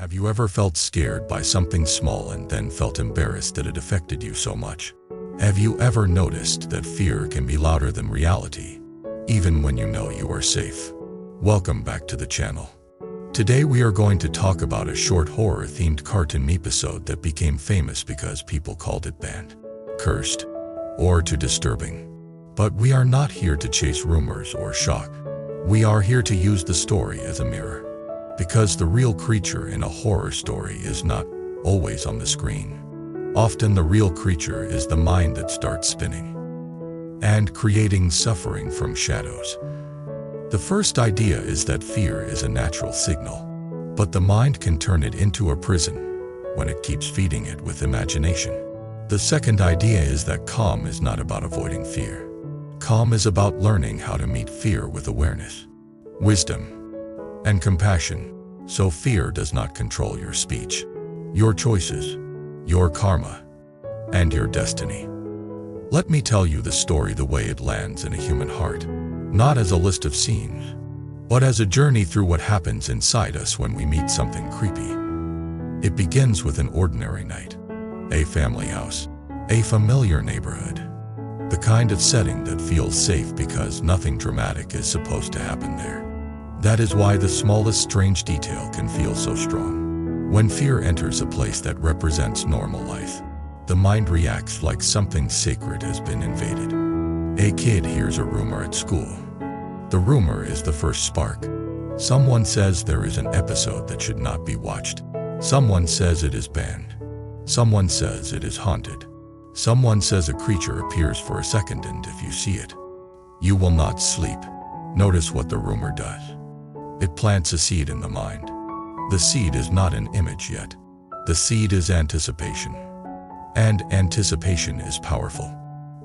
Have you ever felt scared by something small and then felt embarrassed that it affected you so much? Have you ever noticed that fear can be louder than reality, even when you know you are safe? Welcome back to the channel. Today we are going to talk about a short horror-themed cartoon episode that became famous because people called it banned, cursed, or too disturbing. But we are not here to chase rumors or shock. We are here to use the story as a mirror. Because the real creature in a horror story is not always on the screen. Often the real creature is the mind that starts spinning and creating suffering from shadows. The first idea is that fear is a natural signal, but the mind can turn it into a prison when it keeps feeding it with imagination. The second idea is that calm is not about avoiding fear. Calm is about learning how to meet fear with awareness, wisdom, and compassion, so fear does not control your speech, your choices, your karma, and your destiny. Let me tell you the story the way it lands in a human heart, not as a list of scenes, but as a journey through what happens inside us when we meet something creepy. It begins with an ordinary night, a family house, a familiar neighborhood, the kind of setting that feels safe because nothing dramatic is supposed to happen there. That is why the smallest strange detail can feel so strong. When fear enters a place that represents normal life, the mind reacts like something sacred has been invaded. A kid hears a rumor at school. The rumor is the first spark. Someone says there is an episode that should not be watched. Someone says it is banned. Someone says it is haunted. Someone says a creature appears for a second, and if you see it, you will not sleep. Notice what the rumor does. It plants a seed in the mind. The seed is not an image yet. The seed is anticipation. And anticipation is powerful.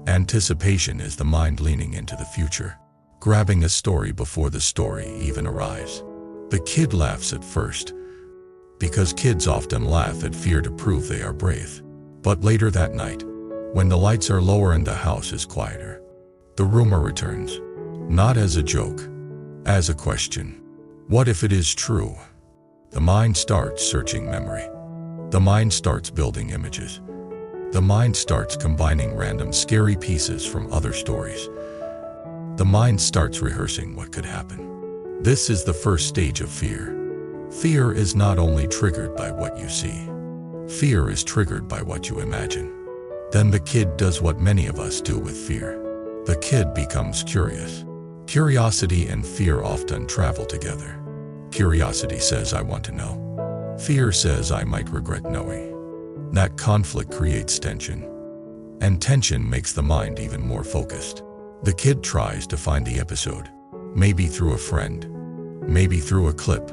Anticipation is the mind leaning into the future, grabbing a story before the story even arrives. The kid laughs at first, because kids often laugh at fear to prove they are brave. But later that night, when the lights are lower and the house is quieter, the rumor returns, not as a joke, as a question. What if it is true? The mind starts searching memory. The mind starts building images. The mind starts combining random scary pieces from other stories. The mind starts rehearsing what could happen. This is the first stage of fear. Fear is not only triggered by what you see. Fear is triggered by what you imagine. Then the kid does what many of us do with fear. The kid becomes curious. Curiosity and fear often travel together. Curiosity says, I want to know. Fear says, I might regret knowing. That conflict creates tension. And tension makes the mind even more focused. The kid tries to find the episode, maybe through a friend, maybe through a clip,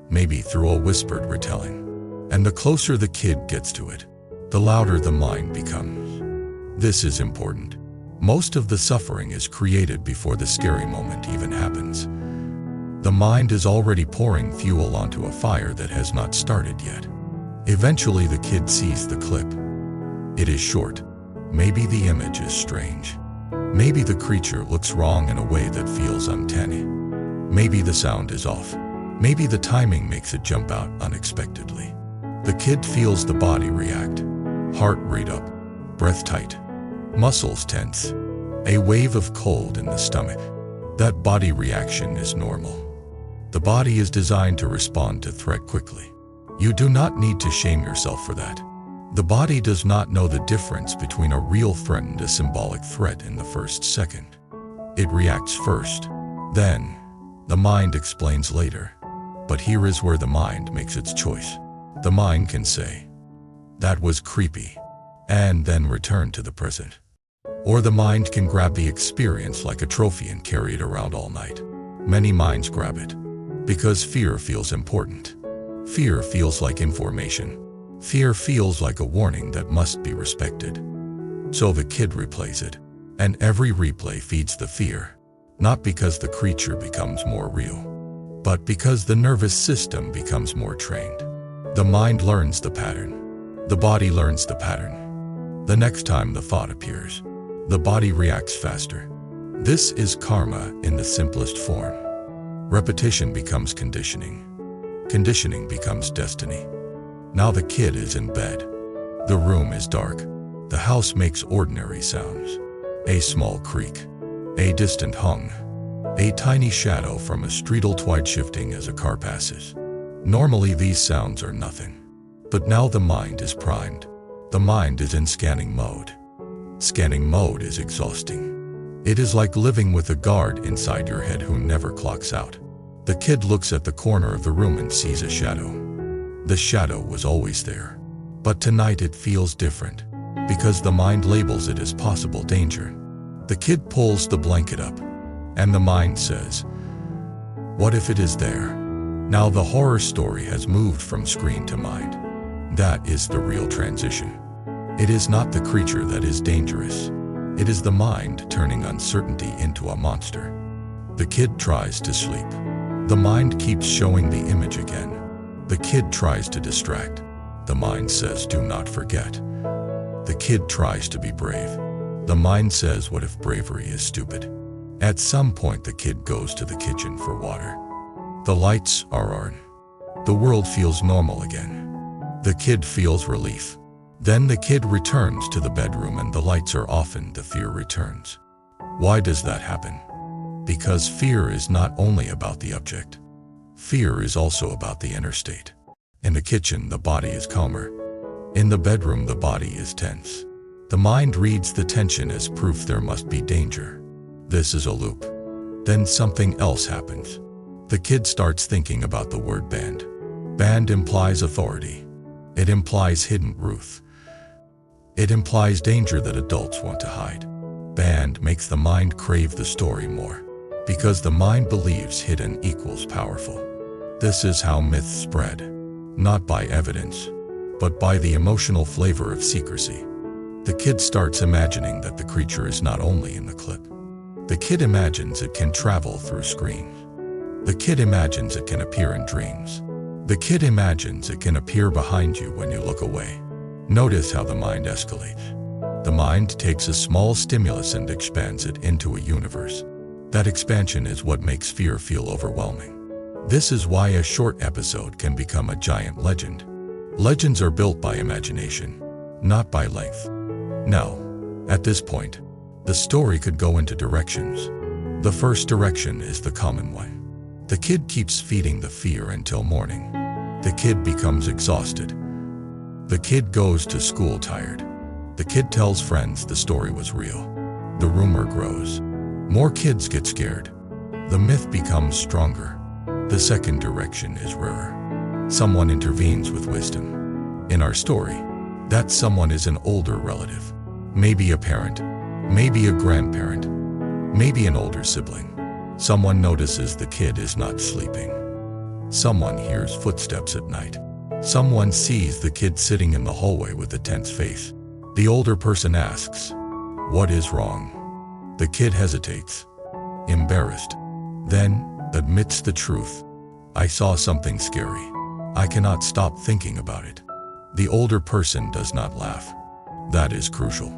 maybe through a whispered retelling. And the closer the kid gets to it, the louder the mind becomes. This is important. Most of the suffering is created before the scary moment even happens. The mind is already pouring fuel onto a fire that has not started yet. Eventually the kid sees the clip. It is short. Maybe the image is strange. Maybe the creature looks wrong in a way that feels uncanny. Maybe the sound is off. Maybe the timing makes it jump out unexpectedly. The kid feels the body react. Heart rate up, breath tight, muscles tense, a wave of cold in the stomach. That body reaction is normal. The body is designed to respond to threat quickly. You do not need to shame yourself for that. The body does not know the difference between a real threat and a symbolic threat in the first second. It reacts first. Then, the mind explains later. But here is where the mind makes its choice. The mind can say, that was creepy, and then return to the present. Or the mind can grab the experience like a trophy and carry it around all night. Many minds grab it because fear feels important. Fear feels like information. Fear feels like a warning that must be respected. So the kid replays it, and every replay feeds the fear, not because the creature becomes more real, but because the nervous system becomes more trained. The mind learns the pattern. The body learns the pattern. The next time the thought appears, the body reacts faster. This is karma in the simplest form. Repetition becomes conditioning. Conditioning becomes destiny. Now the kid is in bed. The room is dark. The house makes ordinary sounds. A small creak. A distant hum. A tiny shadow from a street twide shifting as a car passes. Normally these sounds are nothing. But now the mind is primed. The mind is in scanning mode. Scanning mode is exhausting. It is like living with a guard inside your head who never clocks out. The kid looks at the corner of the room and sees a shadow. The shadow was always there. But tonight it feels different, because the mind labels it as possible danger. The kid pulls the blanket up, and the mind says, "What if it is there?" Now the horror story has moved from screen to mind. That is the real transition. It is not the creature that is dangerous. It is the mind turning uncertainty into a monster. The kid tries to sleep. The mind keeps showing the image again. The kid tries to distract. The mind says, "Do not forget." The kid tries to be brave. The mind says, "What if bravery is stupid?" At some point the kid goes to the kitchen for water. The lights are on. The world feels normal again. The kid feels relief. Then the kid returns to the bedroom and the lights are off and the fear returns. Why does that happen? Because fear is not only about the object. Fear is also about the inner state. In the kitchen, the body is calmer. In the bedroom, the body is tense. The mind reads the tension as proof there must be danger. This is a loop. Then something else happens. The kid starts thinking about the word band. Band implies authority. It implies hidden truth. It implies danger that adults want to hide. Band makes the mind crave the story more, because the mind believes hidden equals powerful. This is how myths spread, not by evidence, but by the emotional flavor of secrecy. The kid starts imagining that the creature is not only in the clip. The kid imagines it can travel through screens. The kid imagines it can appear in dreams. The kid imagines it can appear behind you when you look away. Notice how the mind escalates. The mind takes a small stimulus and expands it into a universe. That expansion is what makes fear feel overwhelming. This is why a short episode can become a giant legend. Legends are built by imagination, not by length. Now, at this point, the story could go into directions. The first direction is the common one. The kid keeps feeding the fear until morning. The kid becomes exhausted. The kid goes to school tired. The kid tells friends the story was real. The rumor grows. More kids get scared. The myth becomes stronger. The second direction is rarer. Someone intervenes with wisdom. In our story, that someone is an older relative. Maybe a parent. Maybe a grandparent. Maybe an older sibling. Someone notices the kid is not sleeping. Someone hears footsteps at night. Someone sees the kid sitting in the hallway with a tense face. The older person asks, "What is wrong?" The kid hesitates, embarrassed, then admits the truth. "I saw something scary. I cannot stop thinking about it." The older person does not laugh. That is crucial.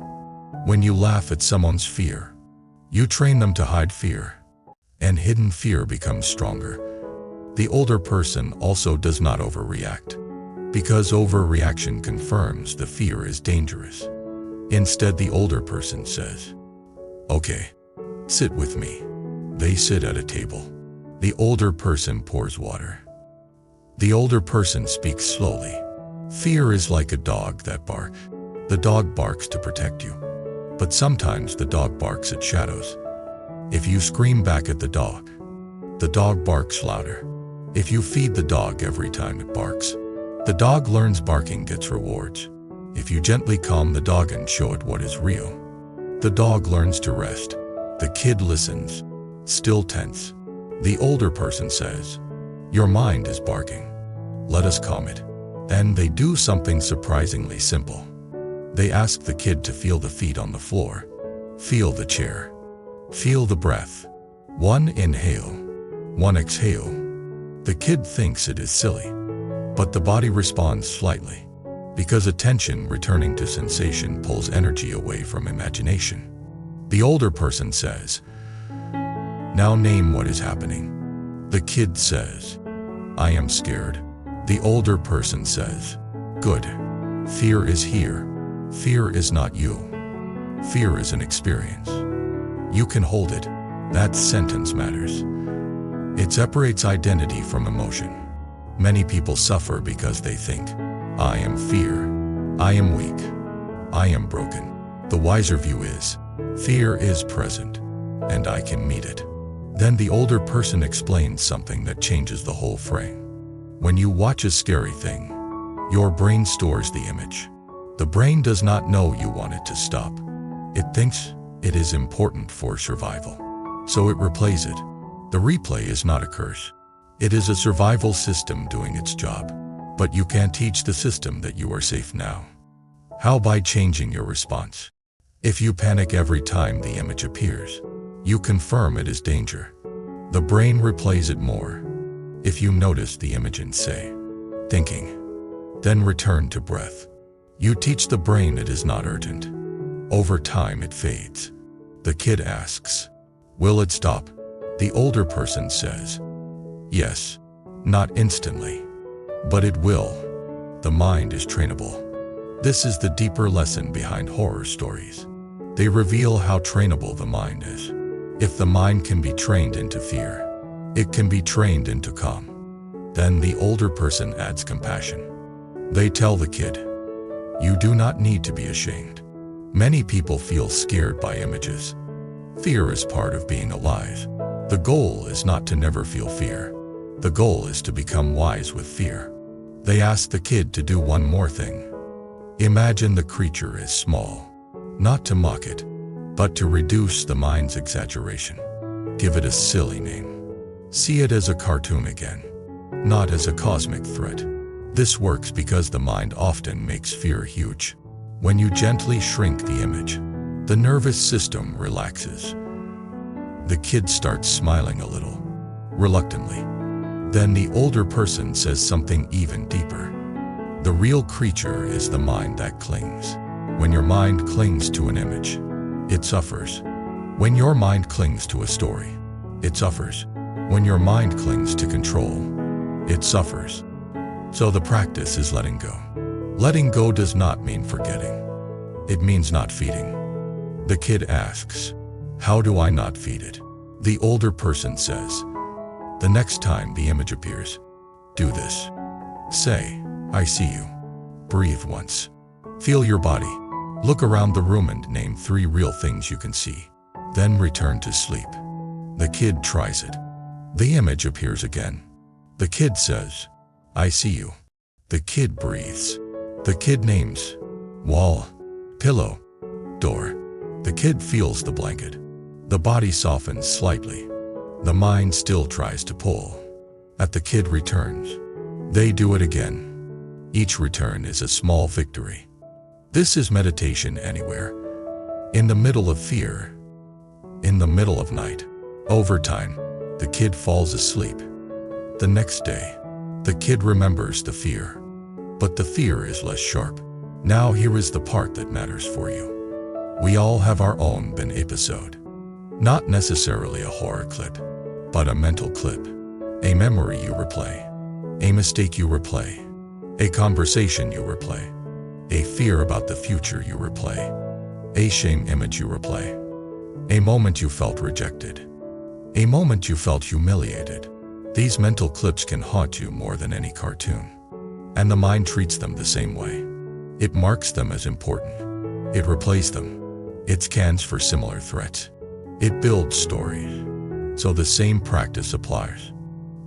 When you laugh at someone's fear, you train them to hide fear, and hidden fear becomes stronger. The older person also does not overreact, because overreaction confirms the fear is dangerous. Instead, the older person says, "Okay, sit with me." They sit at a table. The older person pours water. The older person speaks slowly. Fear is like a dog that barks. The dog barks to protect you, but sometimes the dog barks at shadows. If you scream back at the dog barks louder. If you feed the dog every time it barks, the dog learns barking gets rewards. If you gently calm the dog and show it what is real, the dog learns to rest. The kid listens, still tense. The older person says, "Your mind is barking. Let us calm it." Then they do something surprisingly simple. They ask the kid to feel the feet on the floor, feel the chair, feel the breath. One inhale, one exhale. The kid thinks it is silly, but the body responds slightly, because attention returning to sensation pulls energy away from imagination. The older person says, "Now name what is happening." The kid says, "I am scared." The older person says, Good. Fear is here. Fear is not you. Fear is an experience. You can hold it. That sentence matters. It separates identity from emotion. Many people suffer because they think, I am fear. I am weak. I am broken. The wiser view is, fear is present, and I can meet it. Then the older person explains something that changes the whole frame. When you watch a scary thing, your brain stores the image. The brain does not know you want it to stop. It thinks it is important for survival. So it replays it. The replay is not a curse. It is a survival system doing its job. But you can't teach the system that you are safe now. How? By changing your response. If you panic every time the image appears, you confirm it is danger. The brain replays it more. If you notice the image and say, thinking, then return to breath. You teach the brain it is not urgent. Over time it fades. The kid asks, will it stop? The older person says, yes, not instantly, but it will. The mind is trainable. This is the deeper lesson behind horror stories. They reveal how trainable the mind is. If the mind can be trained into fear, it can be trained into calm. Then the older person adds compassion. They tell the kid, you do not need to be ashamed. Many people feel scared by images. Fear is part of being alive. The goal is not to never feel fear. The goal is to become wise with fear. They ask the kid to do one more thing. Imagine the creature is small. Not to mock it, but to reduce the mind's exaggeration. Give it a silly name. See it as a cartoon again, not as a cosmic threat. This works because the mind often makes fear huge. When you gently shrink the image, the nervous system relaxes. The kid starts smiling a little, reluctantly. Then the older person says something even deeper. The real creature is the mind that clings. When your mind clings to an image, it suffers. When your mind clings to a story, it suffers. When your mind clings to control, it suffers. So the practice is letting go. Letting go does not mean forgetting. It means not feeding. The kid asks, how do I not feed it? The older person says, the next time the image appears, do this. Say, I see you. Breathe once. Feel your body. Look around the room and name 3 real things you can see. Then return to sleep. The kid tries it. The image appears again. The kid says, I see you. The kid breathes. The kid names wall, pillow, door. The kid feels the blanket. The body softens slightly. The mind still tries to pull. At the kid returns. They do it again. Each return is a small victory. This is meditation anywhere. In the middle of fear. In the middle of night. Over time, the kid falls asleep. The next day, the kid remembers the fear. But the fear is less sharp. Now here is the part that matters for you. We all have our own Ben episode. Not necessarily a horror clip, but a mental clip. A memory you replay. A mistake you replay. A conversation you replay. A fear about the future you replay. A shame image you replay. A moment you felt rejected. A moment you felt humiliated. These mental clips can haunt you more than any cartoon. And the mind treats them the same way. It marks them as important. It replays them. It scans for similar threats. It builds stories. So the same practice applies.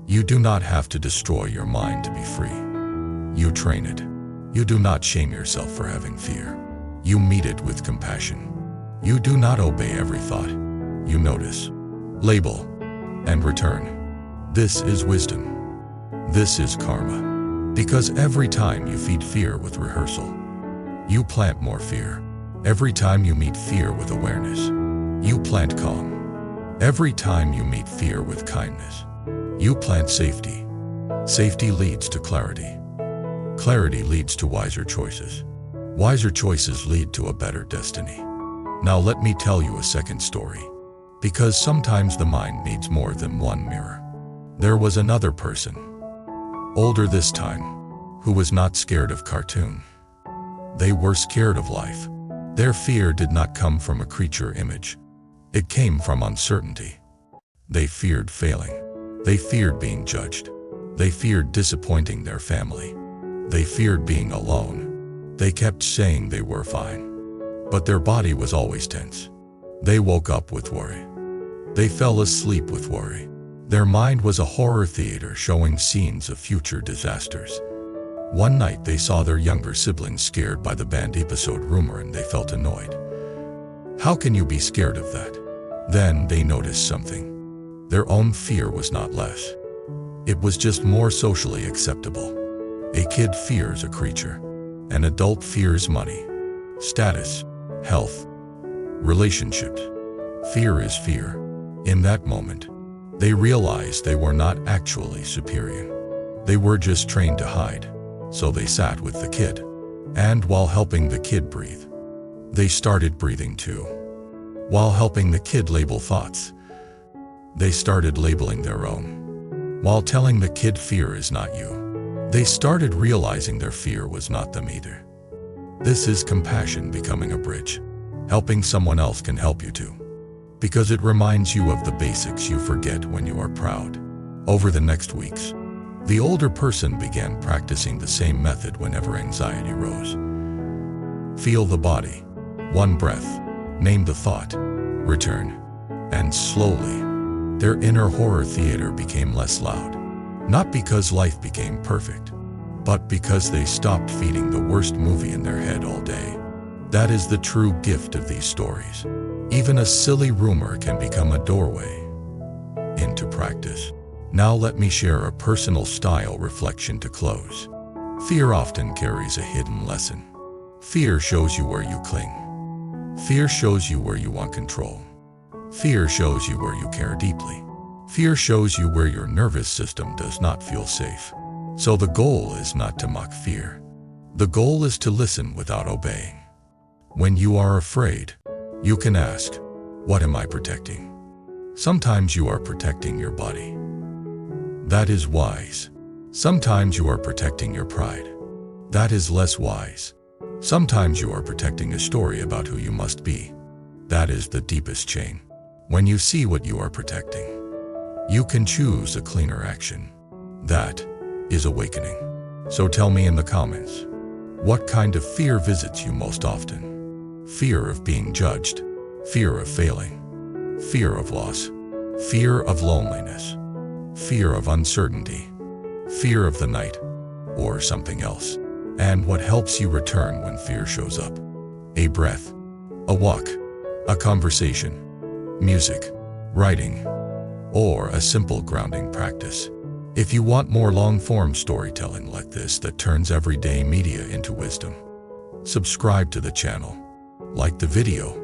You do not have to destroy your mind to be free. You train it. You do not shame yourself for having fear. You meet it with compassion. You do not obey every thought. You notice, label, and return. This is wisdom. This is karma. Because every time you feed fear with rehearsal, you plant more fear. Every time you meet fear with awareness, you plant calm. Every time you meet fear with kindness, you plant safety. Safety leads to clarity. Clarity leads to wiser choices. Wiser choices lead to a better destiny. Now let me tell you a second story. Because sometimes the mind needs more than one mirror. There was another person, older this time, who was not scared of cartoon. They were scared of life. Their fear did not come from a creature image. It came from uncertainty. They feared failing. They feared being judged. They feared disappointing their family. They feared being alone. They kept saying they were fine, but their body was always tense. They woke up with worry. They fell asleep with worry. Their mind was a horror theater showing scenes of future disasters. One night they saw their younger siblings scared by the banned episode Rumor and they felt annoyed. How can you be scared of that? Then they noticed something. Their own fear was not less. It was just more socially acceptable. A kid fears a creature. An adult fears money, status, health, relationships. Fear is fear. In that moment, they realized they were not actually superior. They were just trained to hide. So they sat with the kid. And while helping the kid breathe, they started breathing too. While helping the kid label thoughts, they started labeling their own. While telling the kid fear is not you, they started realizing their fear was not them either. This is compassion becoming a bridge. Helping someone else can help you too, because it reminds you of the basics you forget when you are proud. Over the next weeks, the older person began practicing the same method whenever anxiety rose. Feel the body. One breath. Name the thought. Return. And slowly, their inner horror theater became less loud. Not because life became perfect, but because they stopped feeding the worst movie in their head all day. That is the true gift of these stories. Even a silly rumor can become a doorway into practice. Now let me share a personal style reflection to close. Fear often carries a hidden lesson. Fear shows you where you cling. Fear shows you where you want control. Fear shows you where you care deeply. Fear shows you where your nervous system does not feel safe. So the goal is not to mock fear. The goal is to listen without obeying. When you are afraid, you can ask, what am I protecting? Sometimes you are protecting your body. That is wise. Sometimes you are protecting your pride. That is less wise. Sometimes you are protecting a story about who you must be. That is the deepest chain. When you see what you are protecting, you can choose a cleaner action. That is awakening. So tell me in the comments, what kind of fear visits you most often? Fear of being judged, fear of failing, fear of loss, fear of loneliness, fear of uncertainty, fear of the night, or something else. And what helps you return when fear shows up? A breath, a walk, a conversation, music, writing, or a simple grounding practice. If you want more long-form storytelling like this that turns everyday media into wisdom, subscribe to the channel, like the video,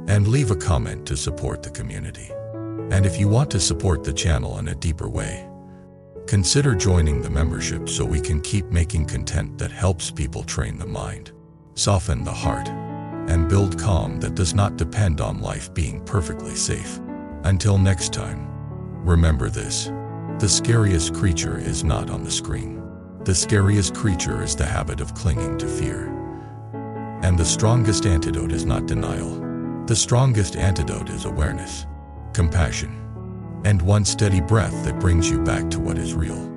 and leave a comment to support the community. And if you want to support the channel in a deeper way, consider joining the membership so we can keep making content that helps people train the mind, soften the heart, and build calm that does not depend on life being perfectly safe. Until next time, remember this: the scariest creature is not on the screen. The scariest creature is the habit of clinging to fear. And the strongest antidote is not denial. The strongest antidote is awareness, compassion, and one steady breath that brings you back to what is real.